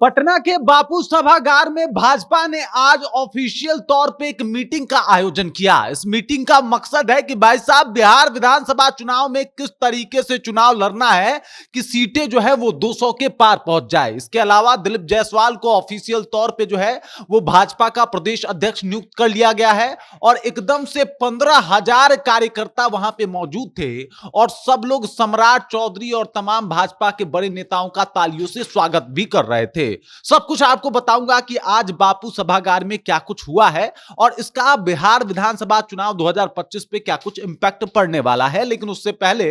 पटना के बापू सभागार में भाजपा ने आज ऑफिशियल तौर पे एक मीटिंग का आयोजन किया। इस मीटिंग का मकसद है कि भाई साहब बिहार विधानसभा चुनाव में किस तरीके से चुनाव लड़ना है कि सीटें जो है वो 200 के पार पहुंच जाए। इसके अलावा दिलीप जायसवाल को ऑफिशियल तौर पे जो है वो भाजपा का प्रदेश अध्यक्ष नियुक्त कर लिया गया है और एकदम से 15,000 कार्यकर्ता वहां पे मौजूद थे और सब लोग सम्राट चौधरी और तमाम भाजपा के बड़े नेताओं का तालियों से स्वागत भी कर रहे थे। सब कुछ आपको बताऊंगा कि आज बापू सभागार में क्या कुछ हुआ है और इसका बिहार विधानसभा चुनाव 2025 पे क्या कुछ इंपैक्ट पड़ने वाला है। लेकिन उससे पहले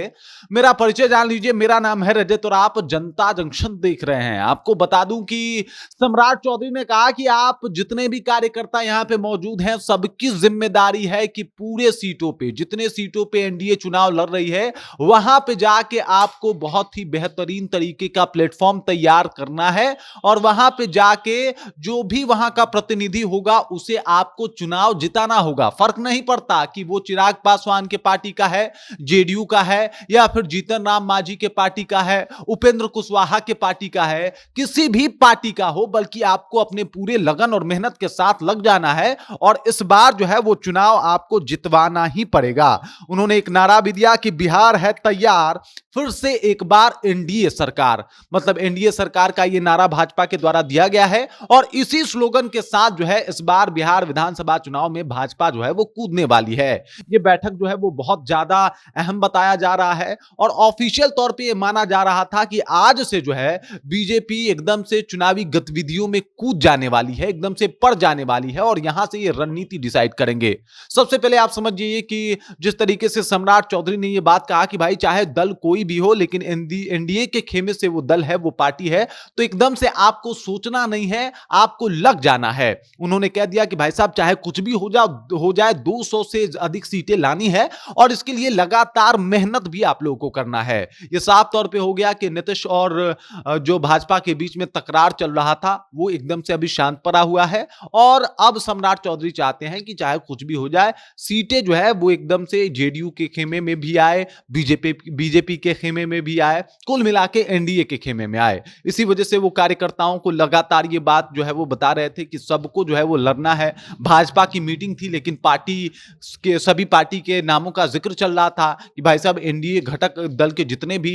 मेरा परिचय जान लीजिए। मेरा नाम है रजत और आप जनता जंक्शन देख रहे हैं। आपको बता दूं कि सम्राट चौधरी ने कहा कि आप जितने भी कार्यकर्ता यहां पे मौजूद हैं सबकी जिम्मेदारी है कि पूरे सीटों पे जितने सीटों पे एनडीए चुनाव लड़ रही है वहां पे जाके आपको बहुत ही बेहतरीन तरीके का प्लेटफॉर्म तैयार करना है और वहां पे जाके जो भी वहां का प्रतिनिधि होगा उसे आपको चुनाव जिताना होगा। फर्क नहीं पड़ता कि वो चिराग पासवान के पार्टी का है, जेडीयू का है या फिर जीतन राम मांझी के पार्टी का है, उपेंद्र कुशवाहा के पार्टी का है, किसी भी पार्टी का हो, बल्कि आपको अपने पूरे लगन और मेहनत के साथ लग जाना है और इस बार जो है वो चुनाव आपको जितवाना ही पड़ेगा। उन्होंने एक नारा भी दिया कि बिहार है तैयार, फिर से एक बार एनडीए सरकार। मतलब एनडीए सरकार का ये नारा भाजपा के द्वारा दिया गया है और इसी स्लोगन के साथ जो है इस बार बिहार विधानसभा चुनाव में भाजपा जो है वो कूदने वाली है। ये बैठक जो है वो बहुत ज्यादा अहम बताया जा रहा है और ऑफिशियल तौर पे ये माना जा रहा था कि आज से जो है बीजेपी एकदम से चुनावी गतिविधियों में कूद जाने वाली है, एकदम से पड़ जाने वाली है और यहां से ये रणनीति डिसाइड करेंगे। सबसे पहले आप समझिए कि जिस तरीके से सम्राट चौधरी ने ये बात कहा कि भाई चाहे दल कोई भी हो लेकिन एनडीए के खेमे से वो दल है, वो पार्टी है, तो एकदम से आपको सोचना नहीं है, आपको लग जाना है। उन्होंने कह दिया कि भाई साहब चाहे कुछ भी हो जाए 200 से अधिक सीटें लानी है और इसके लिए लगातार मेहनत भी आप लोगों को करना है। यह साफ तौर पे हो गया कि नीतीश और जो भाजपा के बीच में तकरार चल रहा था वो एकदम से अभी शांत पड़ा हुआ है और अब सम्राट चौधरी चाहते हैं कि चाहे कुछ भी हो जाए सीटें जो है वो एकदम से जेडीयू के खेमे में भी आए, बीजेपी के खेमे में भी आए, कुल मिला के एनडीए के खेमे में आए। इसी वजह से वो कार्यकर्ताओं को लगातार ये बात जो है वो बता रहे थे कि सबको जो है वो लड़ना है। भाजपा की मीटिंग थी लेकिन सभी पार्टी के नामों का जिक्र चल रहा था कि भाई साहब एनडीए घटक दल के जितने भी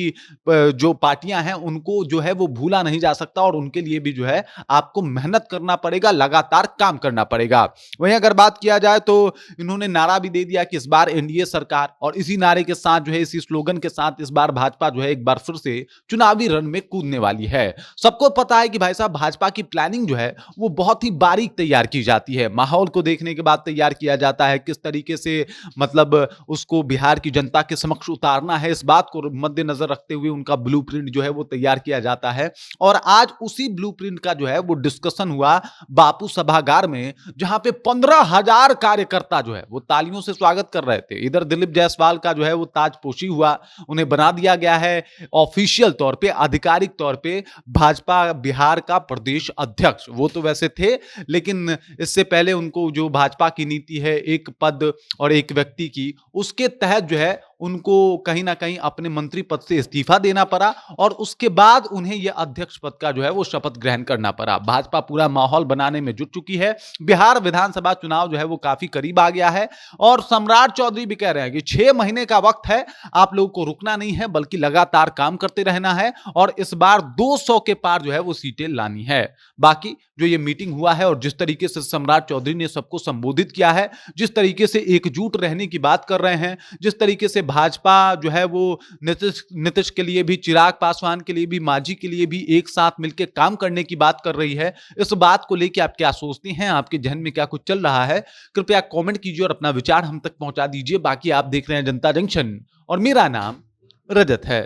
जो पार्टियां हैं उनको जो है वो भूला नहीं जा सकता और उनके लिए भी जो है आपको मेहनत करना पड़ेगा, लगातार काम करना पड़ेगा। वहीं अगर बात किया जाए तो इन्होंने नारा भी दे दिया कि इस बार एनडीए सरकार, और इसी नारे के साथ जो है इसी स्लोगन के साथ इस बार भाजपा जो है एक बार फिर से चुनावी रण में कूदने वाली है। सबको पता है कि भाई साहब भाजपा की प्लानिंग जो है वो बहुत ही बारीक तैयार की जाती है। माहौल को देखने के बाद तैयार किया जाता है, किस तरीके से मतलब उसको बिहार की जनता के समक्ष उतारना है, इस बात को मद्देनजर रखते हुए उनका ब्लूप्रिंट जो है वो तैयार किया जाता है। और आज उसी ब्लूप्रिंट का जो है वो डिस्कशन हुआ बापू सभागार में, जहां पे 15,000 कार्यकर्ता जो है वो तालियों से स्वागत कर रहे थे। इधर दिलीप जायसवाल का जो है वो ताजपोशी हुआ, उन्हें बना दिया गया है ऑफिशियल तौर पे, आधिकारिक तौर पे भाजपा बिहार का प्रदेश अध्यक्ष। वो तो वैसे थे लेकिन इससे पहले उनको जो भाजपा की नीति है एक पद और एक व्यक्ति की, उसके तहत जो है उनको कहीं ना कहीं अपने मंत्री पद से इस्तीफा देना पड़ा और उसके बाद उन्हें यह अध्यक्ष पद का जो है वो शपथ ग्रहण करना पड़ा। भाजपा पूरा माहौल बनाने में जुट चुकी है। बिहार विधानसभा चुनाव जो है वो काफी करीब आ गया है और सम्राट चौधरी भी कह रहे हैं कि 6 महीने का वक्त है, आप लोगों को रुकना नहीं है बल्कि लगातार काम करते रहना है और इस बार 200 के पार जो है वो सीटें लानी है। बाकी जो ये मीटिंग हुआ है और जिस तरीके से सम्राट चौधरी ने सबको संबोधित किया है, जिस तरीके से एकजुट रहने की बात कर रहे हैं, जिस तरीके से भाजपा जो है वो नीतीश के लिए भी, चिराग पासवान के लिए भी, मांझी के लिए भी एक साथ मिलकर काम करने की बात कर रही है, इस बात को लेकर आप क्या सोचते हैं? आपके जहन में क्या कुछ चल रहा है? कृपया कमेंट कीजिए और अपना विचार हम तक पहुंचा दीजिए। बाकी आप देख रहे हैं जनता जंक्शन और मेरा नाम रजत है।